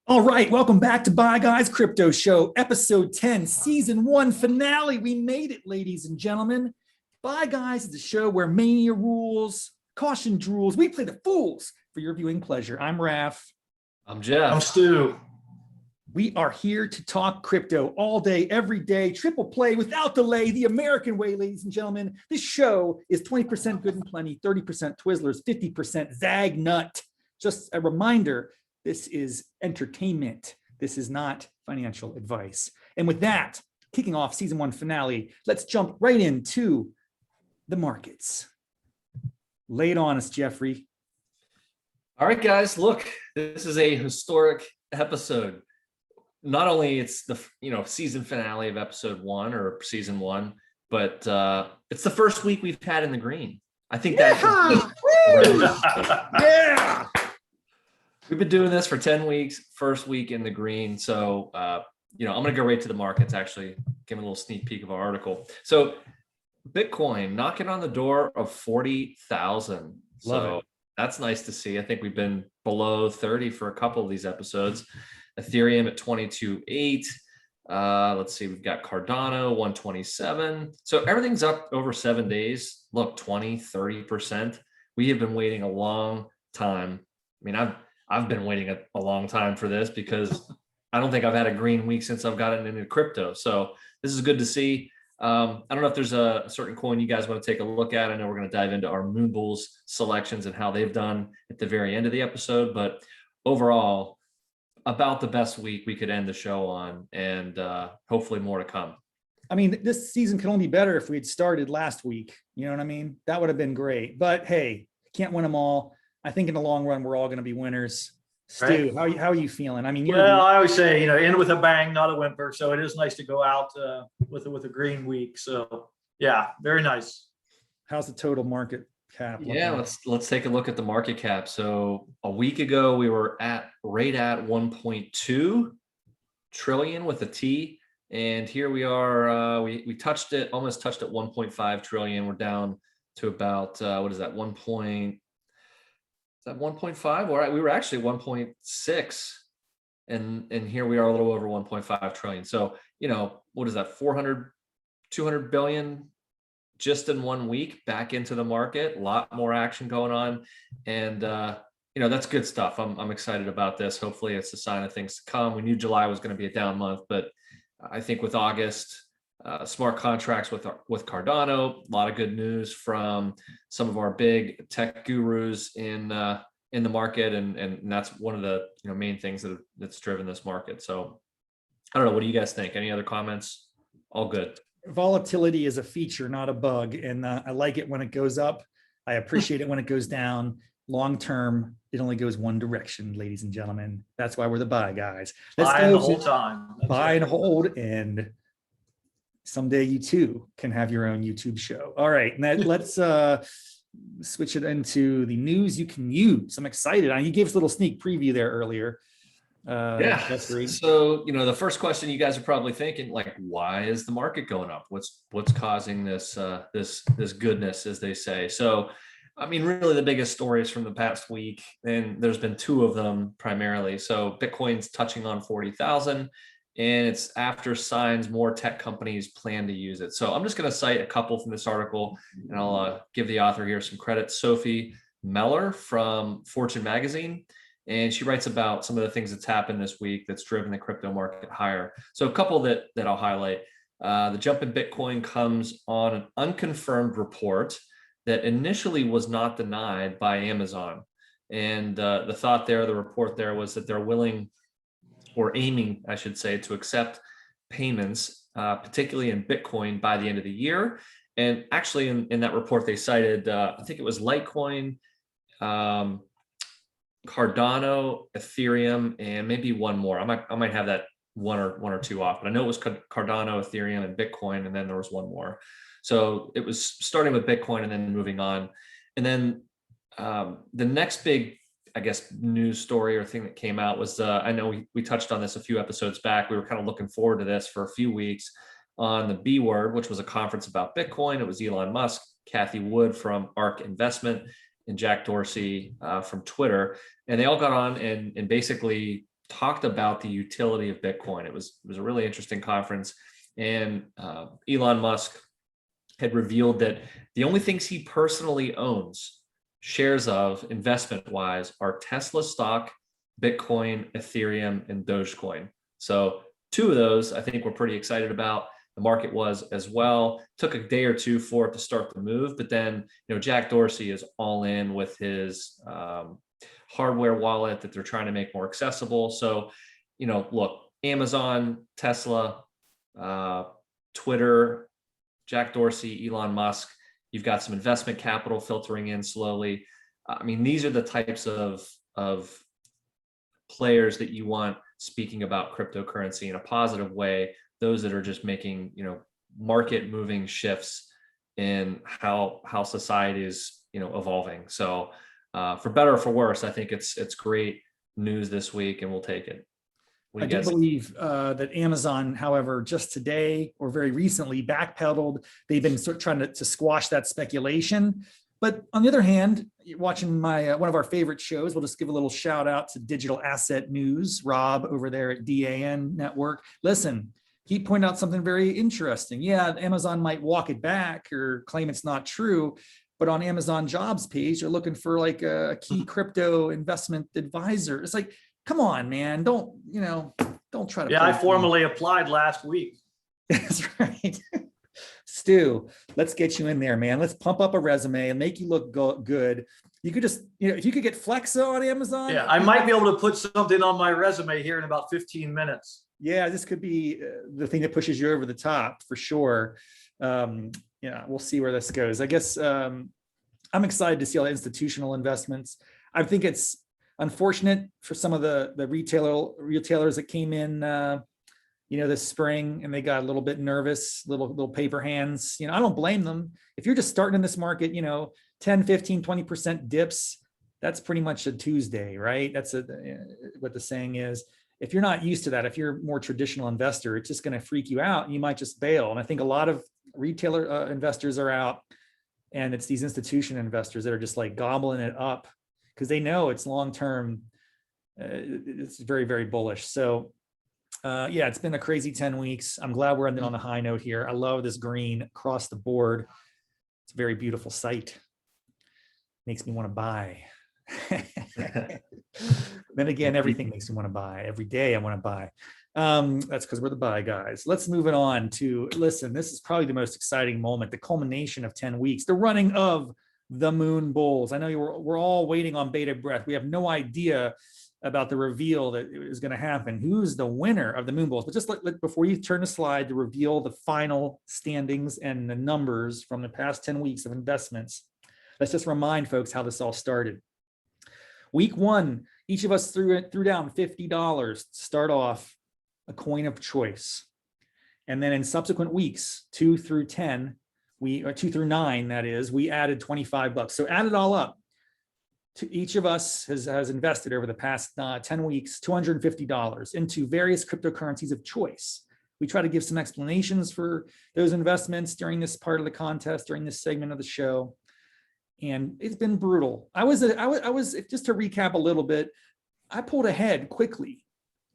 All right, welcome back to Bye Guys Crypto Show, episode 10, season 1 finale. We made it, ladies and gentlemen. Bye Guys is a show where mania rules, caution drools. We play the fools for your viewing pleasure. I'm Raph. I'm Jeff. I'm Stu. We are here to talk crypto all day, every day, triple play without delay, the American way, ladies and gentlemen. This show is 20% good and plenty, 30% Twizzlers, 50% Zag Nut. Just a reminder, this is entertainment. This is not financial advice. And with that, kicking off season 1 finale, let's jump right into the markets. Lay it on us, Jeffrey. All right, guys, look, this is a historic episode. Not only it's the season finale of episode 1 or season 1, but it's the first week we've had in the green. I think that's yeah. We've been doing this for 10 weeks, first week in the green. So, I'm going to go right to the markets, actually, give a little sneak peek of our article. So Bitcoin knocking on the door of 40,000. So that's nice to see. I think we've been below 30 for a couple of these episodes. Ethereum at 22.8. Let's see, we've got Cardano 127. So everything's up over 7 days. Look, 20, 30%. We have been waiting a long time. I mean, I've been waiting a long time for this because I don't think I've had a green week since I've gotten into crypto. So this is good to see. I don't know if there's a certain coin you guys want to take a look at. I know we're going to dive into our Moon Bulls selections and how they've done at the very end of the episode. But overall, about the best week we could end the show on, and hopefully more to come. I mean, this season can only be better if we had started last week. You know what I mean? That would have been great. But hey, can't win them all. I think in the long run, we're all going to be winners. Stu, Right. how are you feeling? I mean, I always say, end with a bang, not a whimper. So it is nice to go out with a green week. So yeah, very nice. how's the total market cap? Yeah, let's take a look at the market cap. So a week ago, we were right at 1.2 trillion with a T. And here we are, we almost touched at 1.5 trillion. We're down to about, what is that, 1.5? All right, we were actually 1.6, and here we are a little over 1.5 trillion. So, what is that, 200 billion just in 1 week back into the market, a lot more action going on. And, that's good stuff. I'm excited about this. Hopefully it's a sign of things to come. We knew July was going to be a down month, but I think with August, smart contracts with Cardano, a lot of good news from some of our big tech gurus in the market, and that's one of the main things that's driven this market. So I don't know, what do you guys think? Any other comments? All good. Volatility is a feature, not a bug, and I like it when it goes up. I appreciate it when it goes down. Long term, it only goes one direction, ladies and gentlemen. That's why we're the buy guys. Buying the whole time. Buy and hold, and someday you too can have your own YouTube show. All right, now let's switch it into the news you can use. I'm excited. You gave us a little sneak preview there earlier. Yeah. So, the first question you guys are probably thinking, like, why is the market going up? What's causing this this goodness, as they say? So, I mean, really the biggest stories from the past week, and there's been 2 of them primarily. So Bitcoin's touching on 40,000, and it's after signs more tech companies plan to use it. So I'm just going to cite a couple from this article, and I'll give the author here some credit. Sophie Meller from Fortune Magazine. And she writes about some of the things that's happened this week that's driven the crypto market higher. So a couple that I'll highlight. The jump in Bitcoin comes on an unconfirmed report that initially was not denied by Amazon. And the thought there, the report there, was that they're willing, or aiming, I should say, to accept payments, particularly in Bitcoin, by the end of the year. And actually in that report, they cited, I think it was Litecoin, Cardano, Ethereum, and maybe one more. I might have that one or two off, but I know it was Cardano, Ethereum, and Bitcoin, and then there was one more. So it was starting with Bitcoin and then moving on. And then the next big, I guess, news story or thing that came out was, I know we touched on this a few episodes back. We were kind of looking forward to this for a few weeks on the B Word, which was a conference about Bitcoin. It was Elon Musk, Cathie Wood from ARK Investment, and Jack Dorsey from Twitter. And they all got on and basically talked about the utility of Bitcoin. It was a really interesting conference, and Elon Musk had revealed that the only things he personally owns shares of investment wise are Tesla stock, Bitcoin, Ethereum, and Dogecoin. So 2 of those I think we're pretty excited about. The market was as well. Took a day or 2 for it to start the move, but then Jack Dorsey is all in with his hardware wallet that they're trying to make more accessible. So look, Amazon, Tesla, Twitter, Jack Dorsey, Elon Musk, you've got some investment capital filtering in slowly. I mean, these are the types of players that you want speaking about cryptocurrency in a positive way, those that are just making, market moving shifts in how society is, evolving. So for better or for worse, I think it's great news this week, and we'll take it. I do believe that Amazon, however, just today or very recently backpedaled. They've been sort of trying to squash that speculation. But on the other hand, watching my one of our favorite shows, we'll just give a little shout out to Digital Asset News, Rob over there at DAN Network. Listen, he pointed out something very interesting. Yeah, Amazon might walk it back or claim it's not true, but on Amazon jobs page, they're looking for like a key crypto investment advisor. It's like, come on, man, don't try to. Yeah, I formally applied last week. That's right. Stu, let's get you in there, man. Let's pump up a resume and make you look good. You could just, if you could get Flexa on Amazon. Yeah, I might be able to put something on my resume here in about 15 minutes. Yeah, this could be the thing that pushes you over the top for sure. We'll see where this goes. I guess I'm excited to see all the institutional investments. I think it's unfortunate for some of the retailers that came in this spring, and they got a little bit nervous, little paper hands. I don't blame them. If you're just starting in this market, 10, 15, 20% dips, that's pretty much a Tuesday, right? That's what the saying is. If you're not used to that, if you're a more traditional investor, it's just going to freak you out and you might just bail. And I think a lot of retailer investors are out, and it's these institution investors that are just like gobbling it up because they know it's long-term. It's very, very bullish. So it's been a crazy 10 weeks. I'm glad we're ending on a high note here. I love this green across the board. It's a very beautiful sight. Makes me want to buy. Then again, everything makes me want to buy. Every day I want to buy. That's because we're the buy guys. Let's move it on to, listen, this is probably the most exciting moment, the culmination of 10 weeks, the running of the Moon Bulls. I know we're all waiting on bated breath. We have no idea about the reveal that is going to happen. Who's the winner of the Moon Bulls? But just before you turn the slide to reveal the final standings and the numbers from the past 10 weeks of investments, let's just remind folks how this all started. Week 1, each of us threw down $50 to start off a coin of choice. And then in subsequent weeks, 2 through 10, 2 through 9, that is, we added $25. So add it all up. Each of us has invested over the past 10 weeks, $250 into various cryptocurrencies of choice. We try to give some explanations for those investments during this part of the contest, during this segment of the show. And it's been brutal. I was just to recap a little bit, I pulled ahead quickly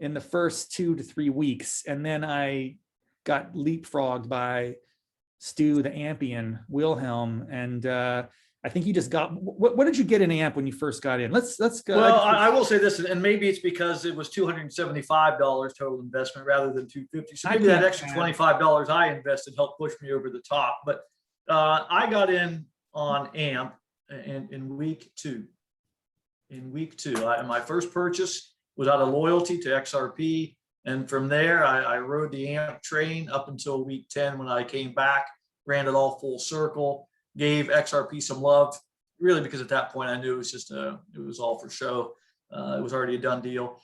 in the first 2 to 3 weeks. And then I got leapfrogged by Stu, the Ampian, Wilhelm. And I think you just got, what did you get in AMP when you first got in? Let's go. Well, I will say this, and maybe it's because it was $275 total investment rather than $250. So maybe that extra $25 I invested helped push me over the top. But I got in on AMP in week 2. In week 2, my first purchase was out of loyalty to XRP. And from there, I rode the AMP train up until week 10 when I came back, ran it all full circle, gave XRP some love, really, because at that point I knew it was just it was all for show. It was already a done deal.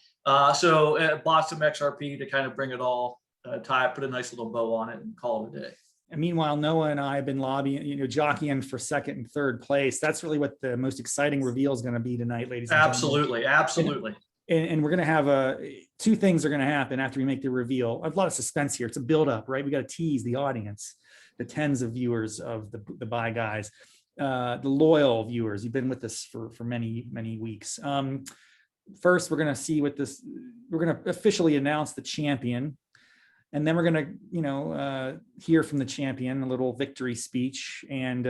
So bought some XRP to kind of bring it all, put a nice little bow on it and call it a day. And meanwhile, Noah and I have been lobbying, jockeying for 2nd and 3rd place. That's really what the most exciting reveal is going to be tonight, ladies and gentlemen. Absolutely. And we're going to have 2 things are going to happen after we make the reveal. A lot of suspense here. It's a build up, right? We got to tease the audience, the tens of viewers of the buy guys, the loyal viewers. You've been with us for many, many weeks. first we're going to see what this, we're going to officially announce the champion. And then we're going to, hear from the champion, a little victory speech. And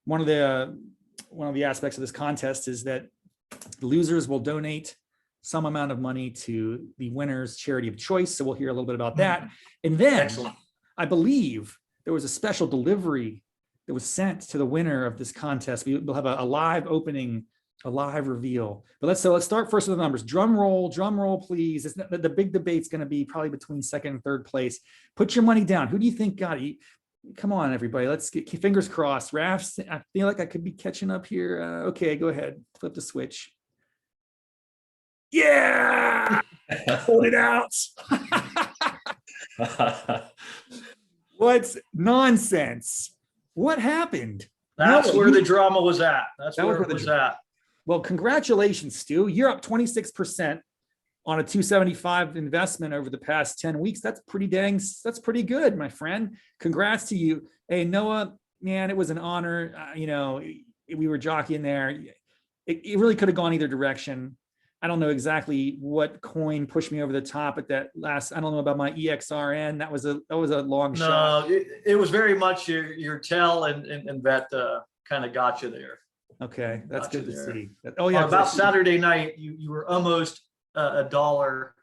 one of the aspects of this contest is that the losers will donate some amount of money to the winner's charity of choice. So we'll hear a little bit about that. And then Excellent. I believe there was a special delivery that was sent to the winner of this contest. We'll have a live opening, a live reveal. But let's start first with the numbers. Drum roll, please. It's not, the big debate's going to be probably between second and third place. Put your money down. Who do you think got it? Come on, everybody. Let's get fingers crossed. Rafs, I feel like I could be catching up here. Okay, go ahead. Flip the switch. Yeah, hold it out. What's nonsense? What happened? That's No, where you- the drama was at. That's That was where where it the was dra- at. Well, congratulations, Stu. You're up 26% on a 275 investment over the past 10 weeks. That's pretty good, my friend. Congrats to you. Hey, Noah, man, it was an honor. We were jockeying there. It really could have gone either direction. I don't know exactly what coin pushed me over the top at that last. I don't know about my EXRN. That was a long shot. No, it was very much your tell and that kind of got you there. Okay, that's Gotcha good to there. see. Oh yeah, About Saturday night, you were almost a dollar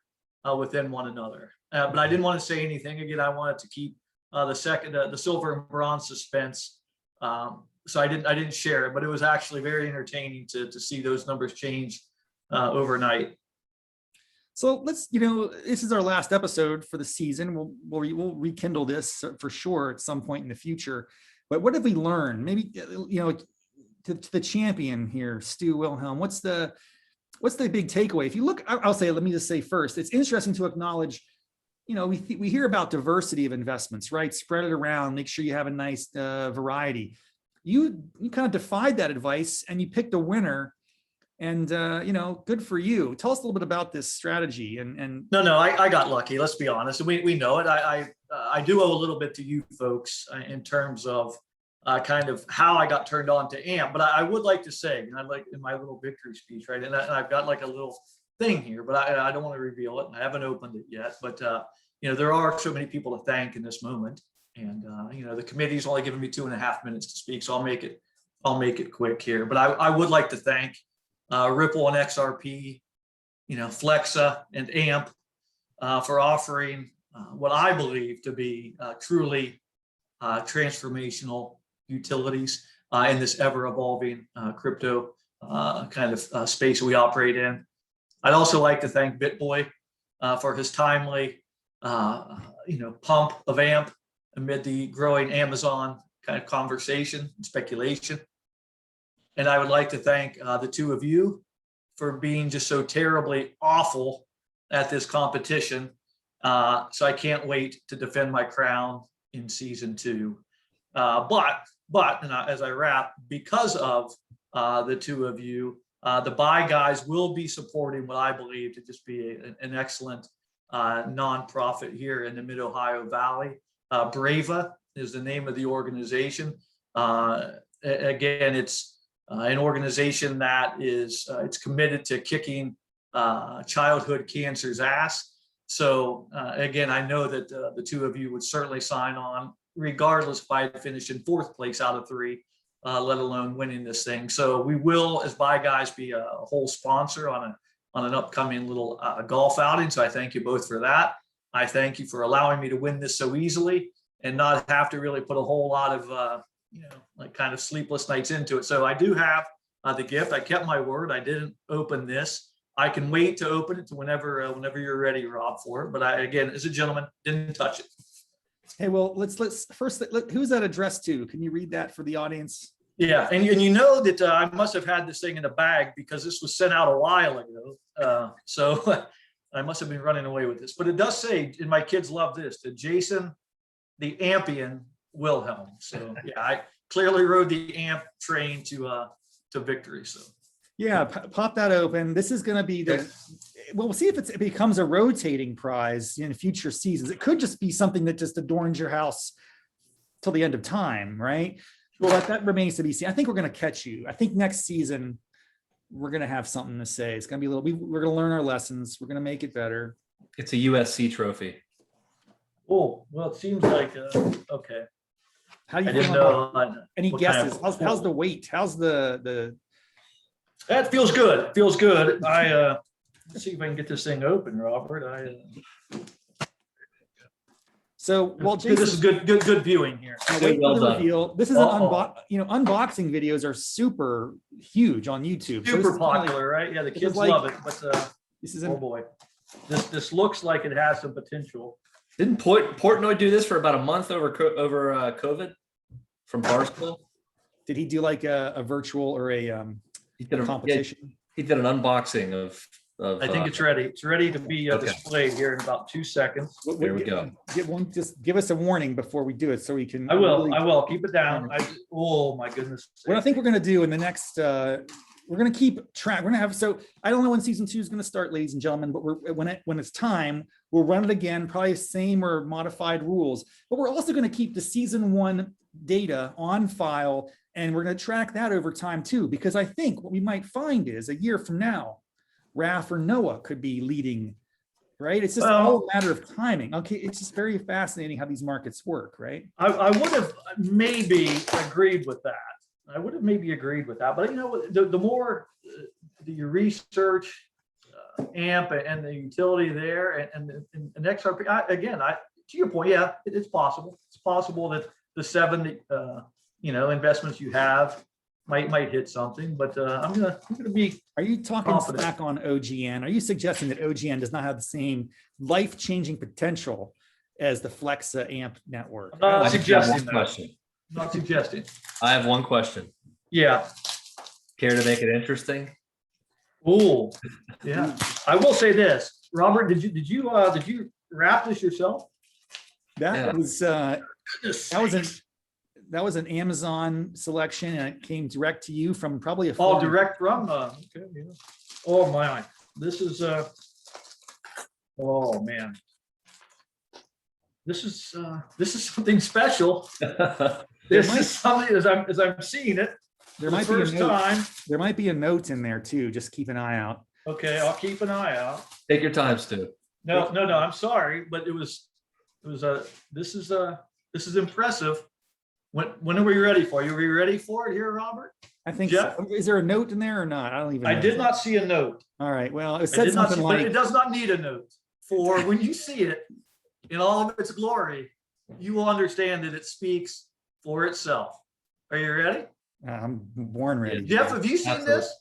within one another. But I didn't want to say anything. Again, I wanted to keep the silver and bronze suspense. So I didn't share it, but it was actually very entertaining to see those numbers change overnight. So let's, this is our last episode for the season. We'll rekindle this for sure at some point in the future. But what have we learned? Maybe, to the champion here, Stu Wilhelm, what's the big takeaway? If you look, let me just say first, it's interesting to acknowledge, we hear about diversity of investments, right? Spread it around, make sure you have a nice variety. You kind of defied that advice and you picked a winner. And, good for you. Tell us a little bit about this strategy and No, I got lucky. Let's be honest. We know it. I do owe a little bit to you folks in terms of kind of how I got turned on to AMP. But I would like to say, and I'd like in my little victory speech, right? And I've got like a little thing here, but I don't want to reveal it. And I haven't opened it yet. But there are so many people to thank in this moment, and the committee's only given me 2.5 minutes to speak, so I'll make it quick here. But I would like to thank Ripple and XRP, Flexa and AMP for offering what I believe to be truly transformational utilities in this ever evolving crypto kind of space we operate in. I'd also like to thank BitBoy for his timely pump of AMP amid the growing Amazon kind of conversation and speculation. And I would like to thank the two of you for being just so terribly awful at this competition. So I can't wait to defend my crown in season 2. But as I wrap, because of the two of you, the Buy Guys will be supporting what I believe to just be an excellent nonprofit here in the Mid-Ohio Valley. Brava is the name of the organization. Again, it's an organization that is it's committed to kicking childhood cancer's ass. So again, I know that the two of you would certainly sign on, regardless if I finished in 4th place out of 3, let alone winning this thing. So we will, as Buy Guys, be a whole sponsor on an upcoming little golf outing. So I thank you both for that. I thank you for allowing me to win this so easily and not have to really put a whole lot of like kind of sleepless nights into it. So I do have the gift. I kept my word. I didn't open this. I can wait to open it to whenever you're ready, Rob, for it. But I, again, as a gentleman, didn't touch it. hey, well, let's first, who's that addressed to? Can you read that for the audience? Yeah, and you know that I must have had this thing in a bag because this was sent out a while ago. So I must have been running away with this. But it does say, and my kids love this, to Jason the Ampian Wilhelm. So yeah, I clearly rode the AMP train to victory. So Yeah, pop that open. This is going to be we'll see if it becomes a rotating prize in future seasons. It could just be something that just adorns your house till the end of time, right? Well, that remains to be seen. I think we're going to catch you. I think next season, we're going to have something to say. It's going to be we're going to learn our lessons. We're going to make it better. It's a USC trophy. Oh, well, it seems like, okay. How do I you didn't feel? know. Any what kind guesses? of- How's the weight? How's the That feels good. Feels good. Let's see if I can get this thing open, Robert. so while This is Jason, good viewing here. wait Well for the done. reveal. This is unboxing videos are super huge on YouTube. So this Super is kinda like- popular, right? Yeah, the this is kids like- love it, but, this is oh boy. This looks like it has some potential. Didn't Portnoy do this for about a month over COVID from Barstool? did he do like a virtual or a He did competition? he did an unboxing of I think it's ready. It's ready to be Okay. displayed here in about 2 seconds. There we go. Just give us a warning before we do it so we can. I will. really- I will. Keep it down. Oh my goodness. What I think we're going to do in the next, we're going to keep track. We're going to have, so I don't know when season 2 is going to start, ladies and gentlemen, but when it's time, we'll run it again, probably same or modified rules. But we're also going to keep the season 1 data on file, and we're going to track that over time too, because I think what we might find is a year from now, Raph or Noah could be leading, right? It's just all a matter of timing. Okay, it's just very fascinating how these markets work, right? I would have maybe agreed with that. But you know, what, the more you research AMP and the utility there and the XRP, to your point, yeah, it's possible. It's possible that the 7 investments you have might hit something, but I'm gonna be. Are you talking confident. back on OGN? Are you suggesting that OGN does not have the same life-changing potential as the Flexa AMP network? I'm not I just have suggesting one that. question. Not suggesting. I have one question. Yeah. Care to make it interesting? Oh, yeah. I will say this, Robert. Did you wrap this yourself? That Yeah. was that was an Amazon selection, and it came direct to you from probably a All phone. direct from. Okay. Yeah. Oh my. This is. Oh man. This is something special. This might- is something as I'm seeing it There for the might be a first note. time. There might be a note in there too. Just keep an eye out. Okay, I'll keep an eye out. Take your time, Stu. No, I'm sorry, but this is impressive. When are we ready for you? Are we ready for it here, Robert? I think. Jeff? So. Is there a note in there or not? I don't even. I know. did not see a note. All right. Well, it I said did not see, something but it like. does not need a note. For when you see it in all of its glory, you will understand that it speaks for itself. Are you ready? I'm born ready. Jeff, have you seen Absolutely. this?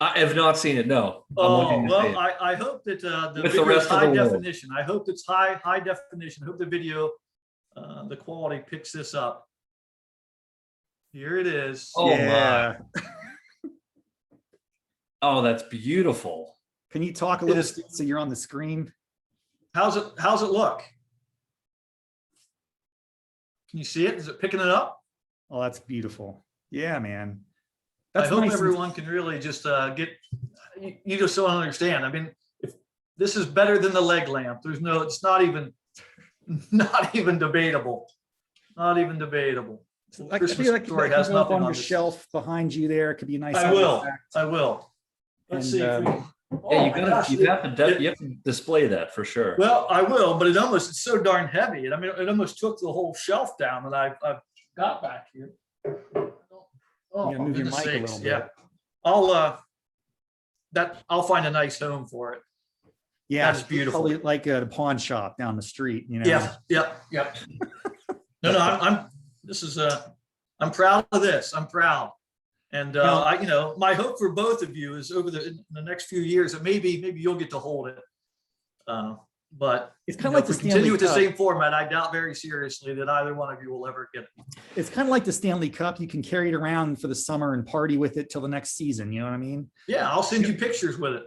I have not seen it. No. I'm Oh, looking to see well, it. I hope that the With the video is rest of high the world. definition. I hope it's high definition. I hope the video, the quality picks this up. Here it is. Oh, Yeah. Oh, that's beautiful. Can you talk a It little is- so you're on the screen? How's it look? Can you see it? Is it picking it up? Oh, that's beautiful. Yeah, man. I That's hope nice and- everyone can really just get, you just don't understand. I mean, if this is better than the leg lamp, it's not even debatable. Not even debatable. I Christmas feel like story that has could go up nothing on on your this. shelf behind you there. It could be a nice. I will. artifact. I will. Let's And, see. If we, Yeah, oh my gosh, you have to display that for sure. well, I will, but it's so darn heavy. I mean, it almost took the whole shelf down that I've got back here. Oh, You gotta move your goodness mic a sakes, little bit. yeah. I'll find a nice home for it. Yeah, That's beautiful. Probably like a pawn shop down the street. You know. Yep. No, I'm proud of this. I'm proud. And my hope for both of you is in the next few years that maybe you'll get to hold it. But It's kind of like if the we continue Stanley with the Cup. same format, I doubt very seriously that either one of you will ever get it. It's kind of like the Stanley Cup. You can carry it around for the summer and party with it till the next season. You know what I mean? Yeah, I'll send you pictures with it.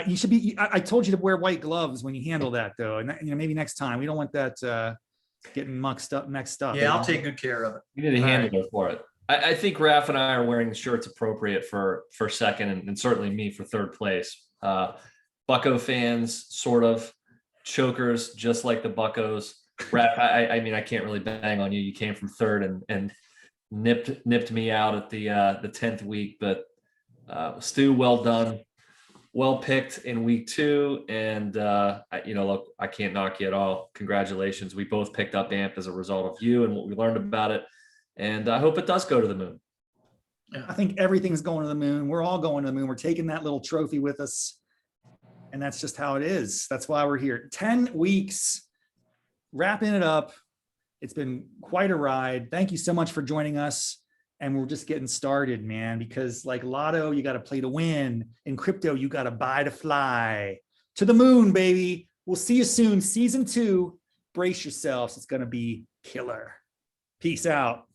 You should be. I told you to wear white gloves when you handle that, though, and maybe next time we don't want that getting mixed up. Yeah, I'll take good care of it. You need a All handler for it. I think Raph and I are wearing shirts appropriate for second, and certainly me for third place. Bucko fans, sort of. Chokers, just like the Buccos. Raph, I mean, I can't really bang on you. You came from third and nipped me out at the 10th week, but Stu, well done. Well picked in week 2. And, look, I can't knock you at all. Congratulations. We both picked up AMP as a result of you and what we learned about it. And I hope it does go to the moon. I think everything's going to the moon. We're all going to the moon. We're taking that little trophy with us. And that's just how it is. That's why we're here. 10 weeks, wrapping it up. It's been quite a ride. Thank you so much for joining us. And we're just getting started, man, because like Lotto, you got to play to win. In crypto, you got to buy to fly. To the moon, baby. We'll see you soon. Season 2. Brace yourselves. It's going to be killer. Peace out.